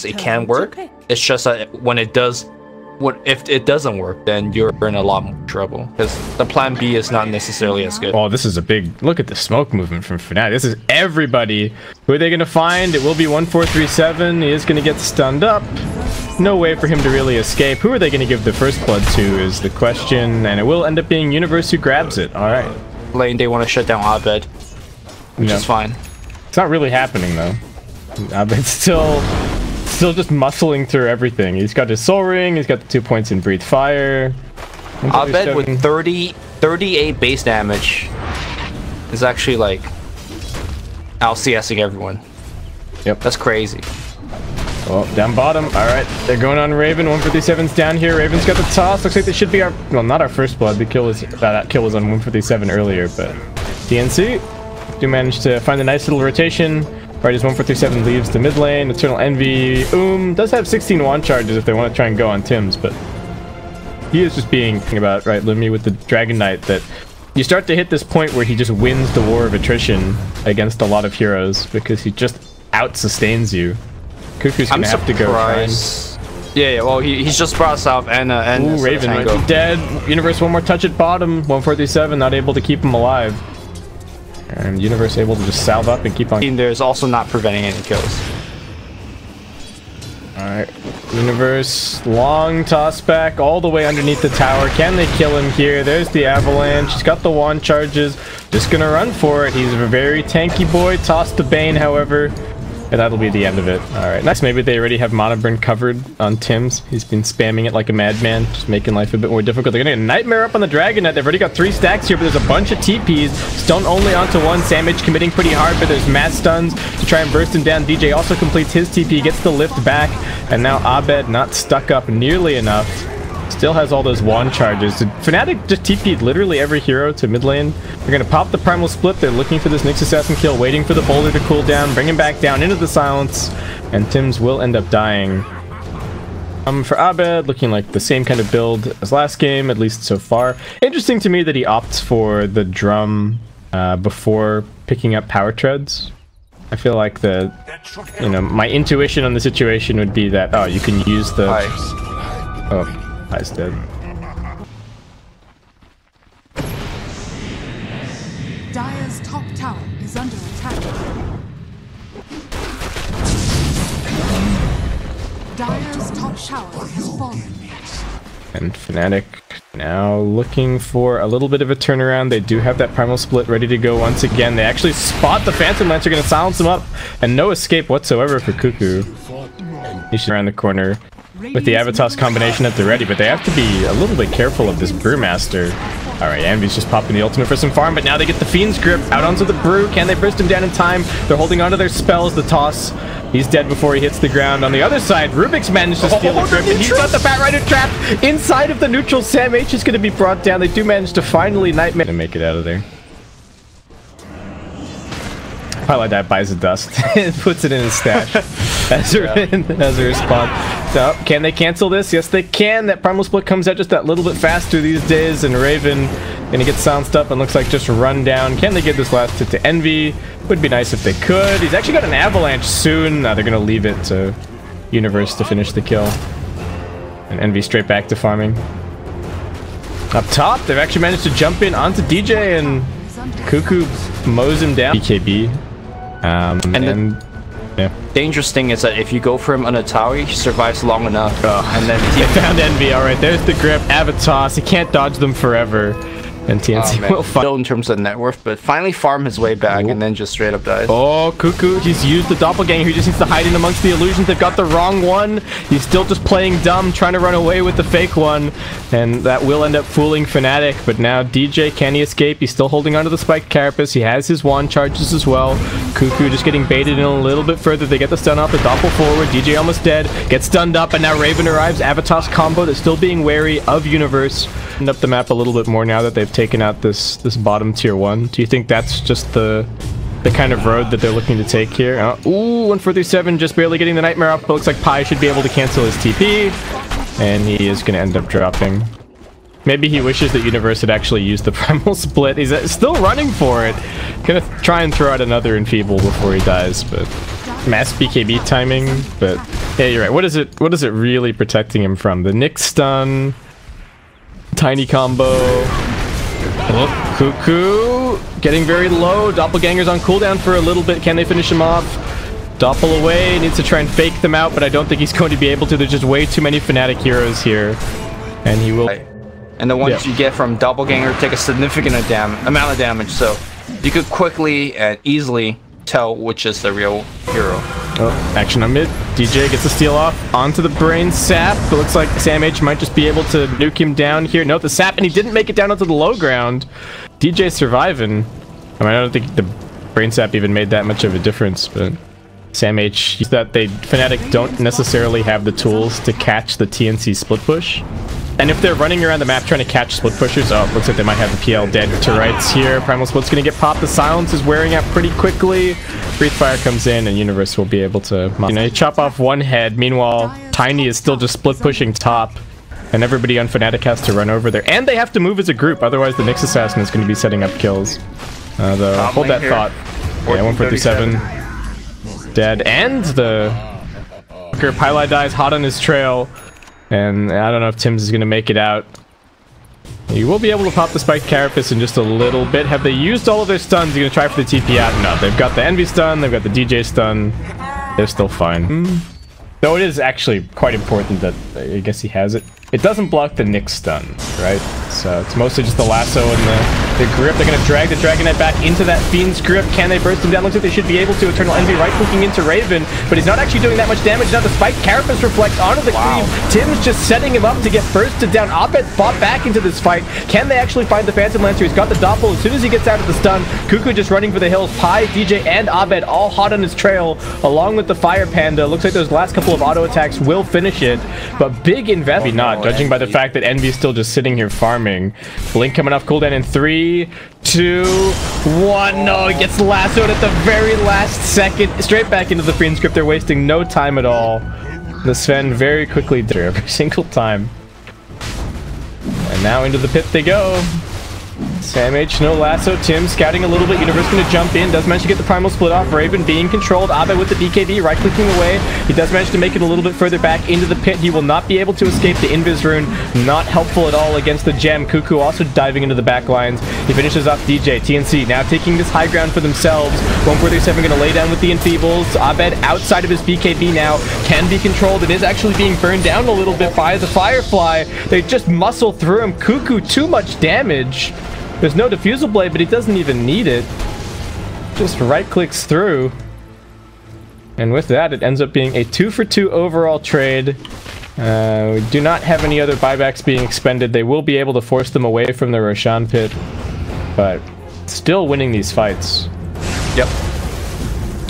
it can work. It's just that when it does, if it doesn't work, then you're in a lot more trouble because the plan B is not necessarily as good. Oh, this is a big look at the smoke movement from Fnatic. This is everybody. Who are they going to find? It will be 1437. He is going to get stunned up. No way for him to really escape. Who are they going to give the first blood to is the question, and it will end up being Universe who grabs it. All right. Lane, they want to shut down Abed, which is fine. It's not really happening though. Abed's still just muscling through everything. He's got his soul ring. He's got the 2 points in breathe fire. Abed with 38 base damage is actually like LCSing everyone. Yep, that's crazy. Oh, down bottom. All right, they're going on Raven. 157's down here. Raven's got the toss. Looks like they should be our, well, not our first blood. The kill was that kill was on 157 earlier, but TNC do manage to find a nice little rotation. Right as 147 leaves the mid lane. Eternal Envy does have 16 wand charges if they want to try and go on Tim's, but he is just being about right Lumi with the Dragon Knight that you start to hit this point where he just wins the war of attrition against a lot of heroes because he just out sustains you. Cuckoo's gonna have to go try and... Yeah, well, he's just brought us out and ooh, Raven might be dead. Universe one more touch at bottom. 147 not able to keep him alive. And Universe able to just salve up and keep on. There's also not preventing any kills. Alright. Universe, long toss back all the way underneath the tower. Can they kill him here? There's the avalanche. He's got the wand charges. Just gonna run for it. He's a very tanky boy. Toss the Bane, however. And that'll be the end of it. Alright, nice. Maybe they already have Mana Burn covered on Tim's. He's been spamming it like a madman, just making life a bit more difficult. They're gonna get Nightmare up on the Dragon Knight. They've already got 3 stacks here, but there's a bunch of TPs. Stun only onto one. Samage committing pretty hard, but there's mass stuns to try and burst him down. DJ also completes his TP, gets the lift back, and now Abed not stuck up nearly enough. Still has all those wand charges. Fnatic just TP'd literally every hero to mid lane. They're gonna pop the primal split. They're looking for this Nyx Assassin kill, waiting for the boulder to cool down, bring him back down into the silence, and Tim's will end up dying. For Abed, looking like the same kind of build as last game, at least so far. Interesting to me that he opts for the drum before picking up power treads. I feel like the, you know, my intuition on the situation would be that, oh, you can use the... Oh. I's dead. Dire's top tower is under attack. Dire's top tower has fallen. And Fnatic now looking for a little bit of a turnaround. They do have that primal split ready to go once again. They actually spot the Phantom Lancer, going to silence him up, and no escape whatsoever for Cuckoo. He's around the corner with the Avatos combination at the ready, but they have to be a little bit careful of this Brewmaster. Alright, Envy's just popping the ultimate for some farm, but now they get the Fiend's Grip out onto the Brew. Can they burst him down in time? They're holding onto their spells. The toss, he's dead before he hits the ground. On the other side, Rubik's managed to steal the Grip, and he's got the Batrider trapped inside of the neutral. Sam H is going to be brought down. They do manage to finally Nightmare to make it out of there. Paladin buys a dust and puts it in his stash as a response. So, can they cancel this? Yes, they can. That primal split comes out just that little bit faster these days, and Raven gonna get silenced up and looks like just run down. Can they get this last hit to Envy? Would be nice if they could. He's actually got an avalanche soon. Now they're gonna leave it to Universe to finish the kill, and Envy straight back to farming. Up top, they've actually managed to jump in onto DJ, and Cuckoo mows him down. BKB. And yeah. Dangerous thing is that if you go for him on a tower, he survives long enough. And then they found Envy. All right, there's the Grip. Avatos. He can't dodge them forever. And TNC will fight. Still in terms of net worth, but finally farm his way back and then just straight up dies. Oh, Cuckoo, he's used the doppelganger. He just needs to hide in amongst the illusions. They've got the wrong one. He's still just playing dumb, trying to run away with the fake one. And that will end up fooling Fnatic. But now DJ, can he escape? He's still holding onto the Spike Carapace. He has his wand charges as well. Cuckoo just getting baited in a little bit further. They get the stun off, the doppel forward. DJ almost dead. Gets stunned up, and now Raven arrives. Avatos combo that's still being wary of Universe. End up the map a little bit more now that they've taken out this bottom tier 1. Do you think that's just the kind of road that they're looking to take here? Ooh, 147 just barely getting the Nightmare up. But looks like Pi should be able to cancel his TP, and he is going to end up dropping. Maybe he wishes that Universe had actually used the primal split. He's still running for it. Gonna try and throw out another Enfeeble before he dies, but mass BKB timing, but yeah, you're right. What is it really protecting him from? The Nyx stun, tiny combo. Oh, Cuckoo getting very low. Doppelganger's on cooldown for a little bit. Can they finish him off? Doppel away, needs to try and fake them out, but I don't think he's going to be able to. There's just way too many Fnatic heroes here. And he will... And the ones you get from Doppelganger take a significant amount of damage, so you could quickly and easily tell which is the real hero. Oh, action on mid. DJ gets the steal off onto the brain sap. It looks like Sam H might just be able to nuke him down here. Note the sap, and he didn't make it down onto the low ground. DJ surviving. I mean, I don't think the brain sap even made that much of a difference, but Sam H, that Fnatic don't necessarily have the tools to catch the TNC split push. And if they're running around the map trying to catch split pushers, oh, looks like they might have the PL dead to rights here. Primal Split's gonna get popped. The silence is wearing out pretty quickly. Breathe Fire comes in, and Universe will be able to, you know, chop off one head. Meanwhile, Tiny is still just split pushing top, and everybody on Fnatic has to run over there. And they have to move as a group, other's the Nyx Assassin is going to be setting up kills. Though, hold that thought. Yeah, 147. Dead, and the Pylai dies hot on his trail. And I don't know if Tim's is going to make it out. You will be able to pop the Spiked Carapace in just a little bit. Have they used all of their stuns? You're going to try for the TP out? No, they've got the Envy stun, they've got the DJ stun. They're still fine. Though it is actually quite important that, I guess he has it. It doesn't block the Nyx stun, right? So it's mostly just the lasso and the grip. They're going to drag the Dragonite back into that Fiend's grip. Can they burst him down? Looks like they should be able to. Eternal Envy right-clicking into Raven, but he's not actually doing that much damage. Now the Spiked Carapace reflects onto the Cleave. Tim's just setting him up to get bursted down. Abed fought back into this fight. Can they actually find the Phantom Lancer? He's got the Doppel. As soon as he gets out of the stun, Cuckoo just running for the hills. Pi, DJ, and Abed all hot on his trail, along with the Fire Panda. Looks like those last couple of auto attacks will finish it, but big invest. Not, judging by the fact that Envy is still just sitting here farming. Blink coming off cooldown in 3, 2, 1. No, he gets lassoed at the very last second. Straight back into the Fiend script. They're wasting no time at all. The Sven very quickly did every single time. And now into the pit they go. Sam H, no lasso. Tim scouting a little bit. Universe going to jump in. Does manage to get the primal split off. Raven being controlled. Abed with the BKB, right-clicking away. He does manage to make it a little bit further back into the pit. He will not be able to escape the Invis rune. Not helpful at all against the gem. Cuckoo also diving into the back lines. He finishes off DJ. TNC now taking this high ground for themselves. 147 going to lay down with the Enfeebles. Abed outside of his BKB now. Can be controlled. It is actually being burned down a little bit by the Firefly. They just muscle through him. Cuckoo, too much damage. There's no diffusal blade, but he doesn't even need it. Just right-clicks through. And with that, it ends up being a 2-for-2 overall trade. We do not have any other buybacks being expended. They will be able to force them away from the Roshan pit. But still winning these fights. Yep.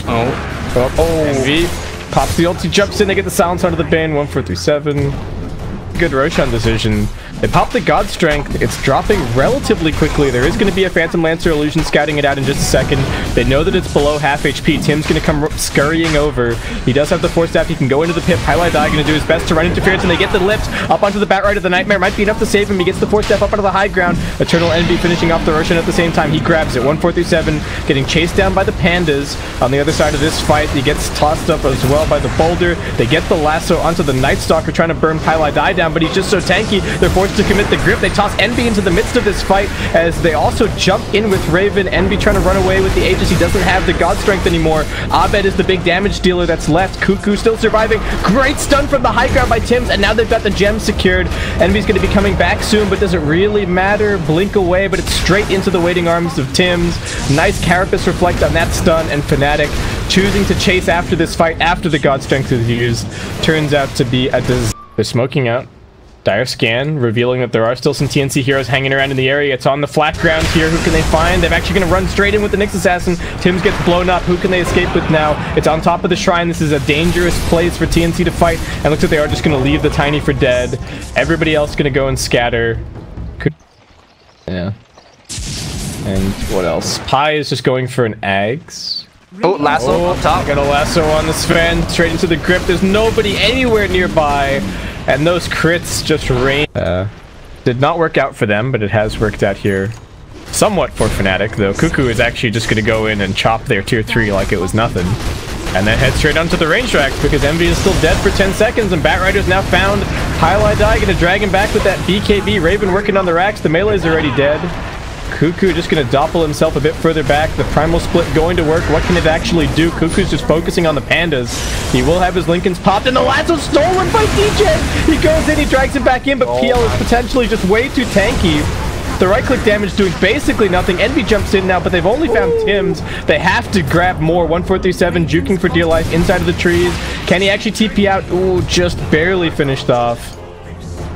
Envy pops the ulti, jumps in, they get the silence onto the Bane. 1-4-3-7. Good Roshan decision. They pop the God Strength. It's dropping relatively quickly. There is going to be a Phantom Lancer illusion scouting it out in just a second. They know that it's below half HP. Tim's going to come scurrying over. He does have the Force Staff. He can go into the pit. Pylai going to do his best to run interference, and they get the lift up onto the Bat Ride of the Nightmare. Might be enough to save him. He gets the Force Staff up onto the high ground. Eternal Envy finishing off the Roshan at the same time. He grabs it. 1-4-3-7, getting chased down by the Pandas. On the other side of this fight, he gets tossed up as well by the Boulder. They get the lasso onto the Night Stalker, trying to burn Pylai down, but he's just so tanky. They're forced to commit the grip. They toss Envy into the midst of this fight as they also jump in with Raven. Envy trying to run away with the Aegis. He doesn't have the God Strength anymore. Abed is the big damage dealer that's left. Cuckoo still surviving. Great stun from the high ground by Tims, and now they've got the gem secured. Envy's going to be coming back soon, but does it really matter? Blink away, but it's straight into the waiting arms of Tims. Nice Carapace reflect on that stun, and Fnatic choosing to chase after this fight after the God Strength is used turns out to be a disaster. They're smoking out. Dire scan, revealing that there are still some TNC heroes hanging around in the area. It's on the flat ground here. Who can they find? They're actually going to run straight in with the Nyx Assassin. Tims gets blown up. Who can they escape with now? It's on top of the shrine. This is a dangerous place for TNC to fight. And looks like they are just going to leave the Tiny for dead. Everybody else going to go and scatter. Yeah. And what else? Pi is just going for an Ags. Oh, lasso up top. Got a lasso on the Sven. Straight into the grip. There's nobody anywhere nearby. And those crits just rain. Did not work out for them, but it has worked out here somewhat for Fnatic, though. Cuckoo is actually just going to go in and chop their tier 3 like it was nothing. And then head straight onto the range tracks because Envy is still dead for 10 seconds and Batrider's now found. Highlight Die gonna drag him back with that BKB. Raven working on the racks. The melee's already dead. Cuckoo just gonna doppel himself a bit further back. The primal split going to work. What can it actually do? Cuckoo's just focusing on the pandas. He will have his Lincolns popped and the lasso's stolen by DJ. He goes in, he drags him back in, but PL is potentially just way too tanky. The right-click damage doing basically nothing. Envy jumps in now, but they've only found Tims. They have to grab more. 1437 juking for dear life inside of the trees. Can he actually TP out? Ooh, just barely finished off.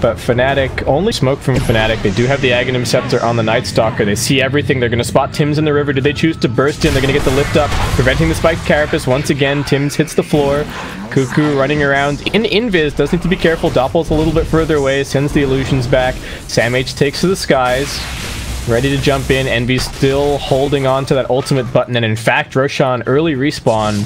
But Fnatic, only smoke from Fnatic. They do have the Aghanim Scepter on the Night Stalker. They see everything. They're going to spot Tims in the river. Do they choose to burst in? They're going to get the lift up, preventing the spiked Carapace. Once again, Tims hits the floor. Cuckoo running around in invis. Does need to be careful. Doppel's a little bit further away. Sends the illusions back. Sam H takes to the skies. Ready to jump in. Envy still holding on to that ultimate button. And in fact, Roshan early respawn.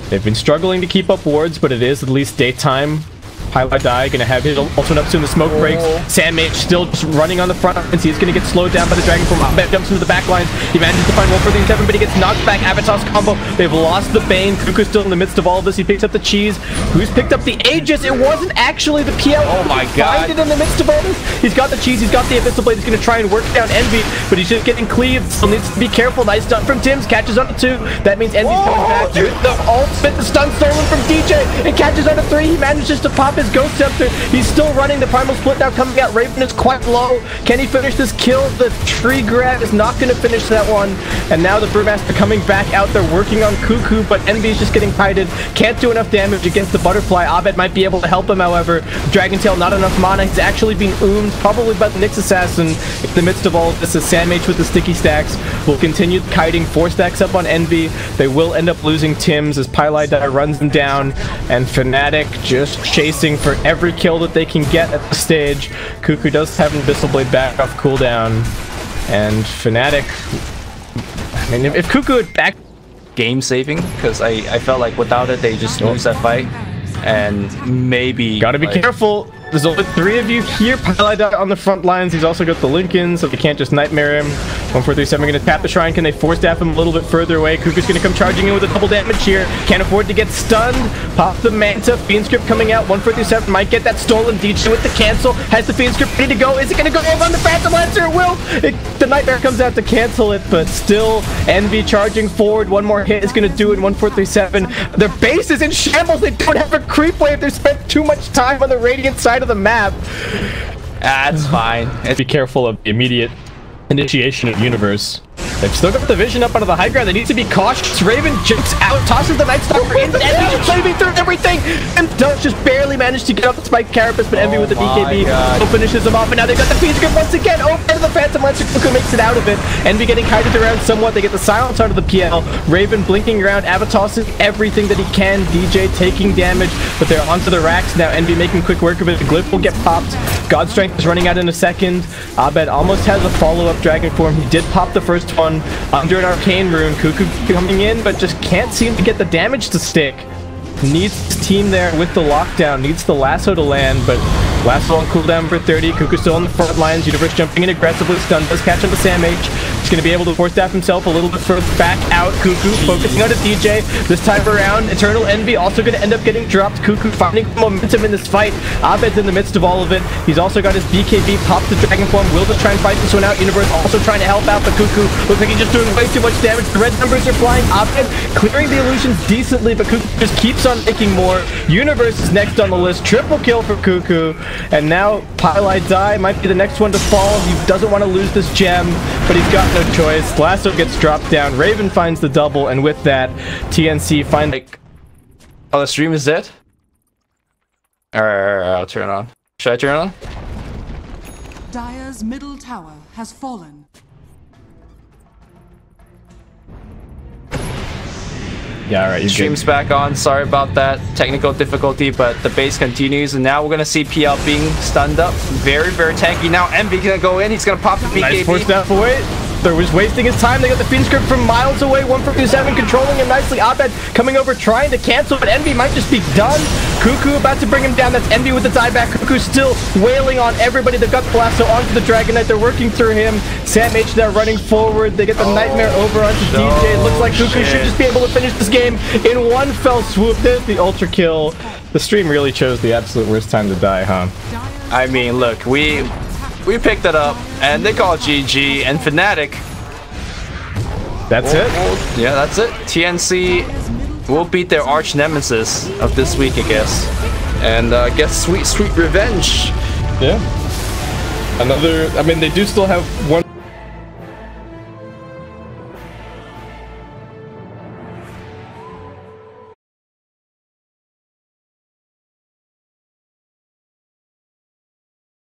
They've been struggling to keep up wards, but it is at least daytime. Highlight Die gonna have his ultimate up soon. The smoke breaks. Sam H still just running on the front lines. He's gonna get slowed down by the dragon form. Abed jumps into the back lines. He manages to find 147, but he gets knocked back. Avatar's combo. They've lost the Bane. Cuckoo's still in the midst of all of this. He picks up the cheese. Who's picked up the Aegis? It wasn't actually the PL. Oh my god. Find it in the midst of all this. He's got the cheese. He's got the Abyssal Blade. He's gonna try and work down Envy, but he's just getting cleaved. Still needs to be careful. Nice stun from Tims. Catches on to 2. That means Envy's coming back. The ultimate, the stun stolen from DJ. It catches on to 3. He manages to pop his Ghost Scepter. He's still running. The primal split now coming out. Raven is quite low. Can he finish this kill? The tree grab is not going to finish that one. And now the Brewmaster coming back out there working on Cuckoo, but Envy is just getting kited. Can't do enough damage against the Butterfly. Abed might be able to help him, however. Dragon Tail, not enough mana. He's actually being oomed, probably by the Nyx Assassin. In the midst of all of this, is Sam H with the sticky stacks. Will continue kiting. 4 stacks up on Envy. They will end up losing Tims as Pylai runs them down. And Fnatic just chasing for every kill that they can get at the stage. Cuckoo does have an Abyssal Blade back off cooldown, and Fnatic, I mean, if Cuckoo had back game saving, because I felt like without it they just lose that fight, and maybe gotta be careful. There's only 3 of you here. Pylai on the front lines. He's also got the Lincolns, so they can't just Nightmare him. 1437 going to tap the Shrine. Can they force staff him a little bit further away? Cuckoo's going to come charging in with a double damage here. Can't afford to get stunned. Pop the Manta. Fiend Script coming out. 1437 might get that stolen. DJ with the cancel. Has the Fiend Script ready to go. Is it going to go over on the Phantom Lancer? It will. The Nightmare comes out to cancel it, but still Envy charging forward. One more hit is going to do it. 1437. Their base is in shambles. They don't have a creep wave. They've spent too much time on the Radiant side of the map. That's fine. Be careful of the immediate initiation of Universe. They've still got the vision up onto the high ground. They need to be cautious. Raven jumps out, tosses the Night Stalker in, and Envy just flaming through everything. And does just barely manage to get off the spiked Carapace, but Envy with the BKB finishes him off. And now they've got the Fiend Script once again. Over to the Phantom Lancer. Cuckoo makes it out of it. Envy getting kited around somewhat. They get the silence out of the PL. Raven blinking around, tossing everything that he can. DJ taking damage, but they're onto the racks now. Envy making quick work of it. The Glyph will get popped. God Strength is running out in a second. Abed almost has a follow-up dragon form. He did pop the first one under an arcane rune. Cuckoo coming in, but just can't seem to get the damage to stick. Needs his team there with the lockdown. Needs the lasso to land, but lasso on cooldown for 30. Cuckoo still on the front lines. Universe jumping in aggressively. Stun does catch onto Sam H. He's going to be able to force staff himself a little bit further back out. Cuckoo focusing on a DJ. This time around, Eternal Envy also going to end up getting dropped. Cuckoo finding momentum in this fight. Abed's in the midst of all of it. He's also got his BKB. Pops the Dragon Form. Will just try and fight this one out. Universe also trying to help out, but Cuckoo looks like he's just doing way too much damage. The red numbers are flying. Abed clearing the illusions decently, but Cuckoo just keeps on making more. Universe is next on the list. Triple kill for Cuckoo. And now Pylai might be the next one to fall. He doesn't want to lose this gem, but he's got no choice. Lasso gets dropped down. Raven finds the double, and with that, TNC finds... Oh, the stream is dead? Alright, I'll turn it on. Should I turn it on? Dire's middle tower has fallen. Yeah, alright, you Stream's back on. Sorry about that technical difficulty, but the base continues, and now we're gonna see PL being stunned up. Very, very tanky. Now Envy gonna go in. He's gonna pop the BKB. Nice force staff away. They're just wasting his time. They got the Fiend Script from miles away. 1 for 7, controlling him nicely. Abed coming over, trying to cancel, but Envy might just be done. Cuckoo about to bring him down. That's Envy with the dieback. Cuckoo still wailing on everybody. They've got the Blasto onto the Dragon Knight. They're working through him. Sam H now running forward. They get the Nightmare over onto DJ. It looks like Cuckoo should just be able to finish this game in one fell swoop. There's the ultra kill. The stream really chose the absolute worst time to die, huh? I mean, look, we picked it up, and they call it GG, and Fnatic. That's it? Yeah, that's it. TNC will beat their arch nemesis of this week, I guess. And get sweet, sweet revenge. Yeah. Another, I mean, they do still have one